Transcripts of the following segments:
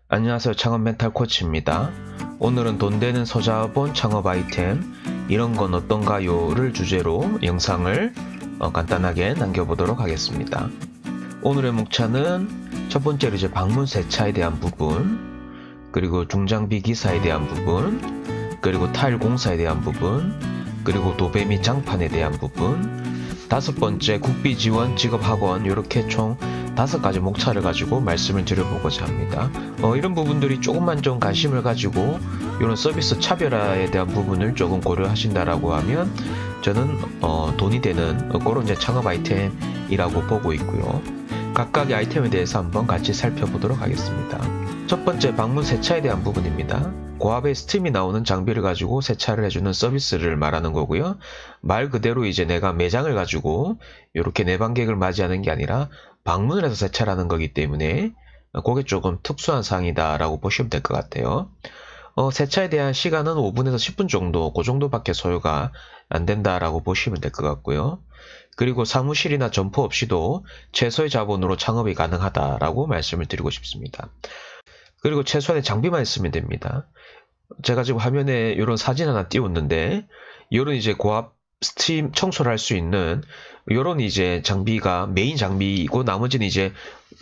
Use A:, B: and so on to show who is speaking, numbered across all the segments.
A: 안녕하세요. 창업 멘탈 코치입니다. 오늘은 돈 되는 소자본 창업 아이템 이런 건 어떤가요?를 주제로 영상을 간단하게 남겨보도록 하겠습니다. 오늘의 목차는 첫 번째로 이제 방문 세차에 대한 부분, 그리고 중장비 기사에 대한 부분, 그리고 타일 공사에 대한 부분, 그리고 도배 및 장판에 대한 부분, 다섯 번째 국비 지원 직업학원, 이렇게 총 5가지 목차를 가지고 말씀을 드려보고자 합니다. 이런 부분들이 조금만 좀 관심을 가지고 이런 서비스 차별화에 대한 부분을 조금 고려하신다라고 하면 저는 돈이 되는 그런 이제 창업 아이템이라고 보고 있고요. 각각의 아이템에 대해서 한번 같이 살펴보도록 하겠습니다. 첫 번째, 방문 세차에 대한 부분입니다. 고압의 스팀이 나오는 장비를 가지고 세차를 해주는 서비스를 말하는 거고요. 말 그대로 이제 내가 매장을 가지고 이렇게 내방객을 맞이하는 게 아니라 방문을 해서 세차를 하는 거기 때문에 그게 조금 특수한 사항이다 라고 보시면 될 것 같아요. 세차에 대한 시간은 5분에서 10분 정도, 그 정도밖에 소요가 안 된다라고 보시면 될 것 같고요. 그리고 사무실이나 점포 없이도 최소의 자본으로 창업이 가능하다라고 말씀을 드리고 싶습니다. 그리고 최소한의 장비만 있으면 됩니다. 제가 지금 화면에 이런 사진 하나 띄웠는데, 이런 이제 고압 스팀 청소를 할 수 있는 이런 이제 장비가 메인 장비이고, 나머지는 이제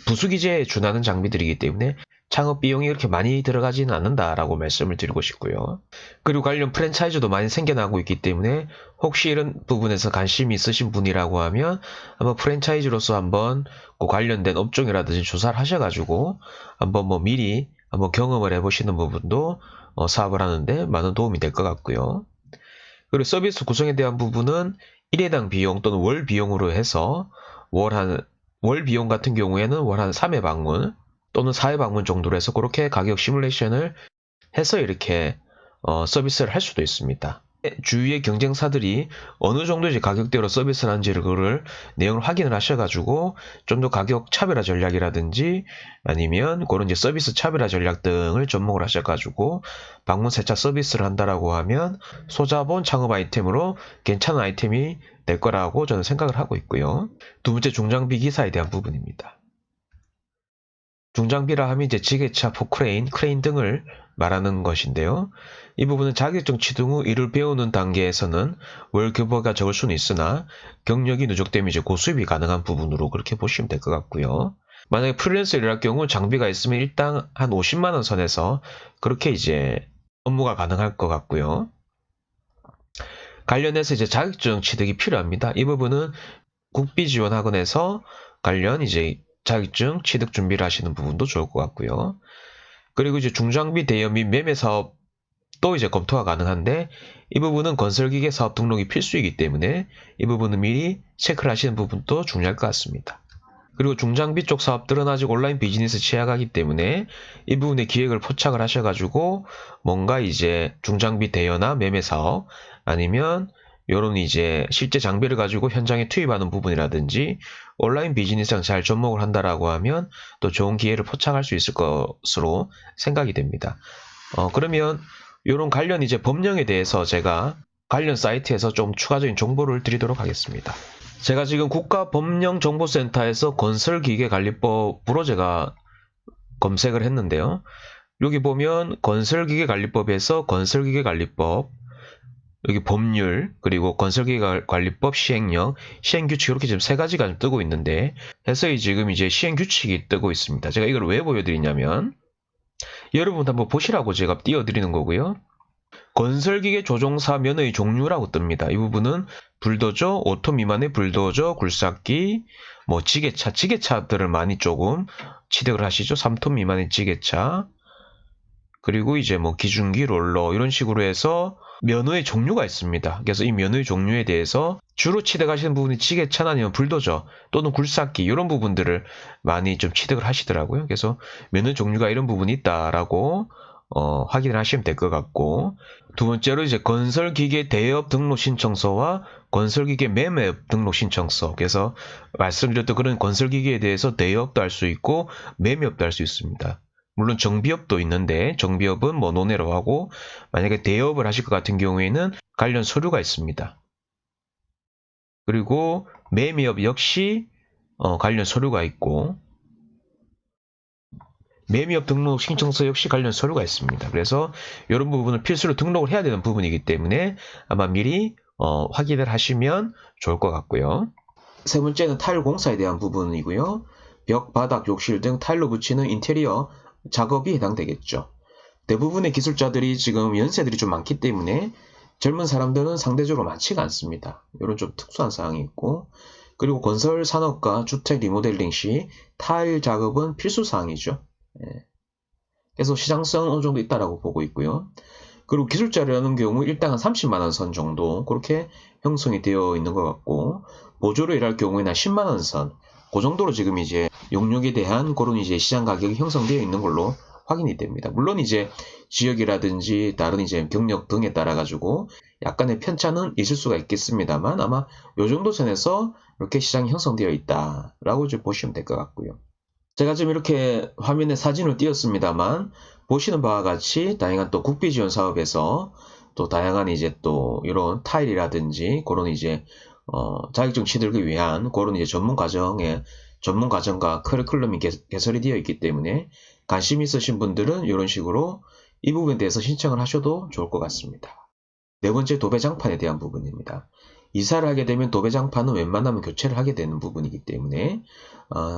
A: 부수기제에 준하는 장비들이기 때문에 창업 비용이 그렇게 많이 들어가지는 않는다라고 말씀을 드리고 싶고요. 그리고 관련 프랜차이즈도 많이 생겨나고 있기 때문에 혹시 이런 부분에서 관심이 있으신 분이라고 하면 한번 프랜차이즈로서 한번 그 관련된 업종이라든지 조사를 하셔가지고 한번 미리 한번 경험을 해보시는 부분도 사업을 하는데 많은 도움이 될 것 같고요. 그리고 서비스 구성에 대한 부분은 1회당 비용 또는 월 비용으로 해서 월 비용 같은 경우에는 월 한 3회 방문 또는 4회 방문 정도로 해서 그렇게 가격 시뮬레이션을 해서 이렇게 서비스를 할 수도 있습니다. 주위의 경쟁사들이 어느 정도 이제 가격대로 서비스를 하는지를 그걸 내용을 확인을 하셔가지고 좀 더 가격 차별화 전략이라든지 아니면 그런 이제 서비스 차별화 전략 등을 접목을 하셔가지고 방문 세차 서비스를 한다라고 하면 소자본 창업 아이템으로 괜찮은 아이템이 될 거라고 저는 생각을 하고 있고요. 두 번째, 중장비 기사에 대한 부분입니다. 중장비라 하면 이제 지게차, 포크레인, 크레인 등을 말하는 것인데요. 이 부분은 자격증 취득 후 일을 배우는 단계에서는 월 교부가 적을 수는 있으나 경력이 누적되면 이제 고수입이 가능한 부분으로 그렇게 보시면 될 것 같고요. 만약에 프리랜서 일을 할 경우 장비가 있으면 일당 한 50만 원 선에서 그렇게 이제 업무가 가능할 것 같고요. 관련해서 이제 자격증 취득이 필요합니다. 이 부분은 국비지원학원에서 관련 이제 자격증 취득 준비를 하시는 부분도 좋을 것 같고요. 그리고 이제 중장비 대여 및 매매 사업도 이제 검토가 가능한데 이 부분은 건설기계 사업 등록이 필수이기 때문에 이 부분은 미리 체크를 하시는 부분도 중요할 것 같습니다. 그리고 중장비 쪽 사업들은 아직 온라인 비즈니스 취약하기 때문에 이 부분에 기획을 포착을 하셔가지고 뭔가 이제 중장비 대여나 매매 사업 아니면 요런 이제 실제 장비를 가지고 현장에 투입하는 부분이라든지 온라인 비즈니스랑 잘 접목을 한다라고 하면 또 좋은 기회를 포착할 수 있을 것으로 생각이 됩니다. 그러면 요런 관련 이제 법령에 대해서 제가 관련 사이트에서 좀 추가적인 정보를 드리도록 하겠습니다. 제가 지금 국가법령정보센터에서 건설기계관리법으로 제가 검색을 했는데요. 여기 보면 건설기계관리법에서 건설기계관리법, 여기 법률, 그리고 건설기계관리법 시행령, 시행규칙 이렇게 지금 3가지가 좀 뜨고 있는데 해서 지금 이제 시행규칙이 뜨고 있습니다. 제가 이걸 왜 보여드리냐면 여러분 한번 보시라고 제가 띄워드리는 거고요. 건설기계 조종사 면허의 종류라고 뜹니다. 이 부분은 불도저, 5톤 미만의 불도저, 굴삭기, 지게차들을 많이 조금 취득을 하시죠. 3톤 미만의 지게차, 그리고 이제 기중기, 롤러 이런 식으로 해서 면허의 종류가 있습니다. 그래서 이 면허의 종류에 대해서 주로 취득하시는 부분이 지게차나 아니면 불도저 또는 굴삭기 이런 부분들을 많이 좀 취득을 하시더라고요. 그래서 면허 종류가 이런 부분이 있다라고 확인을 하시면 될 것 같고, 두 번째로 이제 건설기계 대여업 등록 신청서와 건설기계 매매업 등록 신청서. 그래서 말씀드렸던 그런 건설기계에 대해서 대여업도 할 수 있고 매매업도 할 수 있습니다. 물론 정비업도 있는데 정비업은 뭐 논외로 하고 만약에 대업을 하실 것 같은 경우에는 관련 서류가 있습니다. 그리고 매매업 역시 관련 서류가 있고 매매업 등록 신청서 역시 관련 서류가 있습니다. 그래서 이런 부분을 필수로 등록을 해야 되는 부분이기 때문에 아마 미리 확인을 하시면 좋을 것 같고요. 세 번째는 타일 공사에 대한 부분이고요. 벽, 바닥, 욕실 등 타일로 붙이는 인테리어 작업이 해당되겠죠. 대부분의 기술자들이 지금 연세들이 좀 많기 때문에 젊은 사람들은 상대적으로 많지가 않습니다. 이런 좀 특수한 사항이 있고, 그리고 건설 산업과 주택 리모델링 시 타일 작업은 필수 사항이죠. 그래서 시장성은 어느 정도 있다라고 보고 있고요. 그리고 기술자라는 경우 일당 한 30만 원 선 정도 그렇게 형성이 되어 있는 것 같고, 보조로 일할 경우에는 한 10만 원 선, 그 정도로 지금 이제 용역에 대한 그런 이제 시장 가격이 형성되어 있는 걸로 확인이 됩니다. 물론 이제 지역이라든지 다른 이제 경력 등에 따라 가지고 약간의 편차는 있을 수가 있겠습니다만 아마 요 정도 선에서 이렇게 시장이 형성되어 있다라고 이제 보시면 될 것 같고요. 제가 지금 이렇게 화면에 사진을 띄웠습니다만 보시는 바와 같이 다양한 또 국비 지원 사업에서 또 다양한 이제 또 이런 타일이라든지 그런 이제 자격증 취득을 위한 그런 이제 전문 과정과 커리큘럼이 개설이 되어 있기 때문에 관심 있으신 분들은 이런 식으로 이 부분에 대해서 신청을 하셔도 좋을 것 같습니다. 네 번째, 도배장판에 대한 부분입니다. 이사를 하게 되면 도배장판은 웬만하면 교체를 하게 되는 부분이기 때문에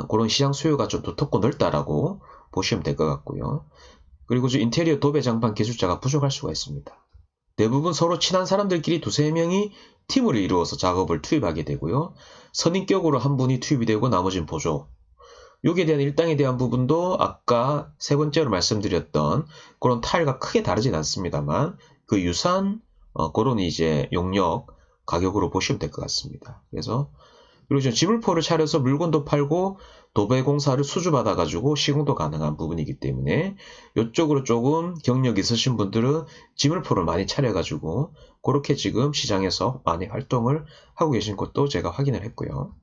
A: 그런 시장 수요가 좀 두텁고 넓다라고 보시면 될 것 같고요. 그리고 인테리어 도배장판 기술자가 부족할 수가 있습니다. 대부분 서로 친한 사람들끼리 두세 명이 팀을 이루어서 작업을 투입하게 되고요. 선인격으로 한 분이 투입이 되고 나머지는 보조. 여기에 대한 일당에 대한 부분도 아까 세 번째로 말씀드렸던 그런 타일과 크게 다르진 않습니다만 그 유사한 그런 이제 용역 가격으로 보시면 될 것 같습니다. 그래서 그리고 지금 지물포를 차려서 물건도 팔고 도배 공사를 수주받아 가지고 시공도 가능한 부분이기 때문에 이쪽으로 조금 경력 있으신 분들은 지물포를 많이 차려 가지고 그렇게 지금 시장에서 많이 활동을 하고 계신 것도 제가 확인을 했고요.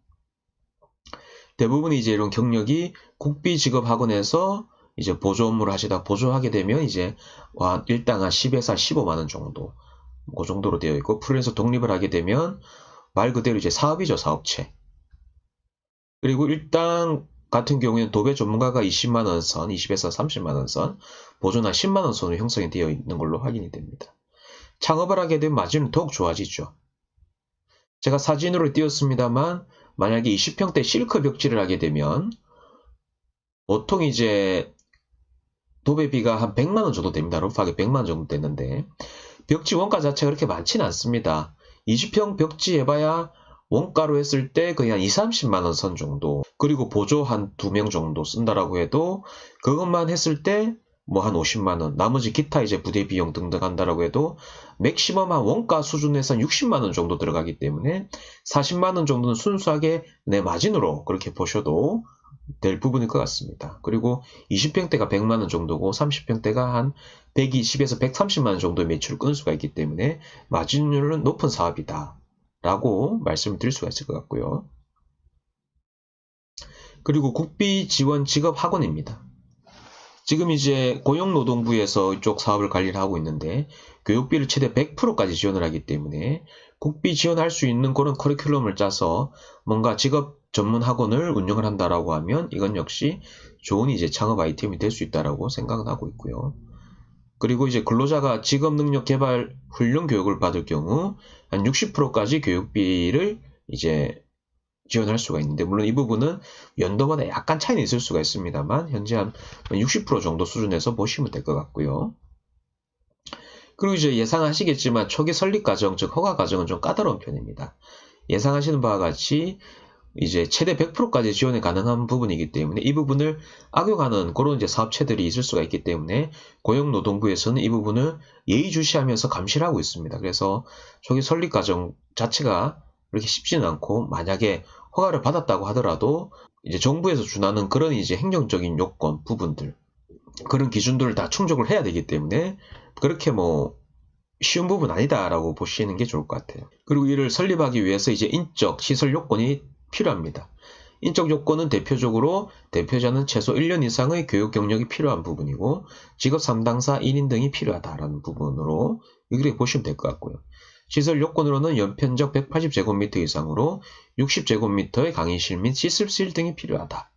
A: 대부분 이제 이런 경력이 국비직업학원에서 이제 보조 업무를 하시다 보조하게 되면 이제 일당 한 10에서 15만 원 정도 그 정도로 되어 있고, 프리랜서 독립을 하게 되면 말 그대로 이제 사업이죠, 사업체. 그리고 일당 같은 경우에는 도배 전문가가 20만 원 선, 20에서 30만 원 선, 보조나 10만 원 선으로 형성이 되어 있는 걸로 확인이 됩니다. 창업을 하게 되면 마진은 더욱 좋아지죠. 제가 사진으로 띄웠습니다만 만약에 20평대 실크 벽지를 하게 되면 보통 이제 도배비가 한 100만 원 정도 됩니다. 럽하게 100만 원 정도 되는데 벽지 원가 자체가 그렇게 많지는 않습니다. 20평 벽지 해봐야 원가로 했을 때 거의 한 20, 30만 원 선 정도, 그리고 보조 한 2명 정도 쓴다라고 해도 그것만 했을 때 뭐 한 50만 원, 나머지 기타 이제 부대 비용 등등 한다라고 해도 맥시멈 한 원가 수준에서 한 60만 원 정도 들어가기 때문에 40만 원 정도는 순수하게 내 마진으로 그렇게 보셔도 될 부분일 것 같습니다. 그리고 20평대가 100만 원 정도고 30평대가 한 120에서 130만 원 정도의 매출을 끊을 수가 있기 때문에 마진율은 높은 사업이다 라고 말씀을 드릴 수가 있을 것 같고요. 그리고 국비 지원 직업 학원입니다. 지금 이제 고용노동부에서 이쪽 사업을 관리를 하고 있는데 교육비를 최대 100%까지 지원을 하기 때문에 국비 지원할 수 있는 그런 커리큘럼을 짜서 뭔가 직업 전문 학원을 운영을 한다라고 하면 이건 역시 좋은 이제 창업 아이템이 될 수 있다라고 생각은 하고 있고요. 그리고 이제 근로자가 직업 능력 개발 훈련 교육을 받을 경우 한 60%까지 교육비를 이제 지원할 수가 있는데, 물론 이 부분은 연도마다 약간 차이는 있을 수가 있습니다만 현재 한 60% 정도 수준에서 보시면 될 것 같고요. 그리고 이제 예상하시겠지만 초기 설립 과정, 즉 허가 과정은 좀 까다로운 편입니다. 예상하시는 바와 같이 이제 최대 100%까지 지원이 가능한 부분이기 때문에 이 부분을 악용하는 그런 이제 사업체들이 있을 수가 있기 때문에 고용노동부에서는 이 부분을 예의주시하면서 감시를 하고 있습니다. 그래서 초기 설립 과정 자체가 그렇게 쉽지는 않고, 만약에 허가를 받았다고 하더라도 이제 정부에서 준하는 그런 이제 행정적인 요건 부분들, 그런 기준들을 다 충족을 해야 되기 때문에 그렇게 뭐 쉬운 부분 아니다라고 보시는 게 좋을 것 같아요. 그리고 이를 설립하기 위해서 이제 인적 시설 요건이 필요합니다. 인적 요건은 대표자는 최소 1년 이상의 교육 경력이 필요한 부분이고 직업 담당사 1인 등이 필요하다라는 부분으로 이렇게 보시면 될 것 같고요. 시설 요건으로는 연편적 180제곱미터 이상으로 60제곱미터의 강의실 및 시술실 등이 필요하다.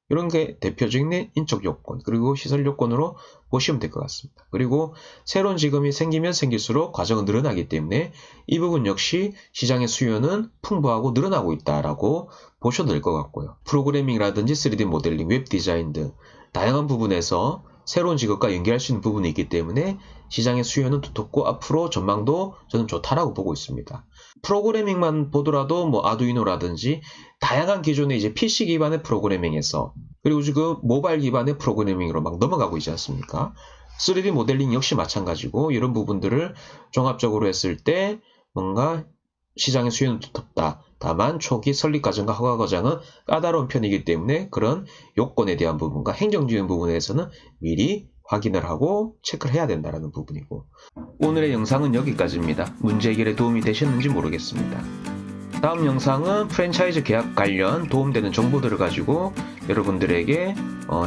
A: 이런 게 대표적인 인적 요건, 그리고 시설 요건으로 보시면 될 것 같습니다. 그리고 새로운 직업이 생기면 생길수록 과정은 늘어나기 때문에 이 부분 역시 시장의 수요는 풍부하고 늘어나고 있다라고 보셔도 될 것 같고요. 프로그래밍이라든지 3D 모델링, 웹 디자인 등 다양한 부분에서 새로운 직업과 연계할 수 있는 부분이 있기 때문에 시장의 수요는 두텁고 앞으로 전망도 저는 좋다라고 보고 있습니다. 프로그래밍만 보더라도 뭐 아두이노라든지 다양한 기존의 이제 PC 기반의 프로그래밍에서 그리고 지금 모바일 기반의 프로그래밍으로 막 넘어가고 있지 않습니까? 3D 모델링 역시 마찬가지고 이런 부분들을 종합적으로 했을 때 뭔가 시장의 수요는 두텁다. 다만 초기 설립 과정과 허가 과정은 까다로운 편이기 때문에 그런 요건에 대한 부분과 행정적인 부분에서는 미리 확인을 하고 체크를 해야 된다는 부분이고 오늘의 영상은 여기까지입니다. 문제 해결에 도움이 되셨는지 모르겠습니다. 다음 영상은 프랜차이즈 계약 관련 도움되는 정보들을 가지고 여러분들에게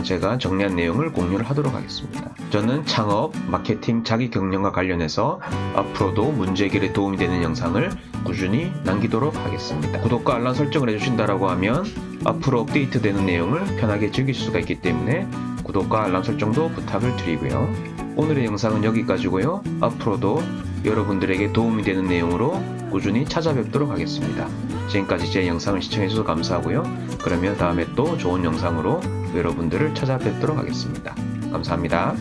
A: 제가 정리한 내용을 공유를 하도록 하겠습니다. 저는 창업, 마케팅, 자기 경영과 관련해서 앞으로도 문제 해결에 도움이 되는 영상을 꾸준히 남기도록 하겠습니다. 구독과 알람 설정을 해주신다고 하면 앞으로 업데이트되는 내용을 편하게 즐기실 수가 있기 때문에 구독과 알람 설정도 부탁을 드리고요. 오늘의 영상은 여기까지고요. 앞으로도 여러분들에게 도움이 되는 내용으로 꾸준히 찾아뵙도록 하겠습니다. 지금까지 제 영상을 시청해주셔서 감사하고요. 그러면 다음에 또 좋은 영상으로 여러분들을 찾아뵙도록 하겠습니다. 감사합니다.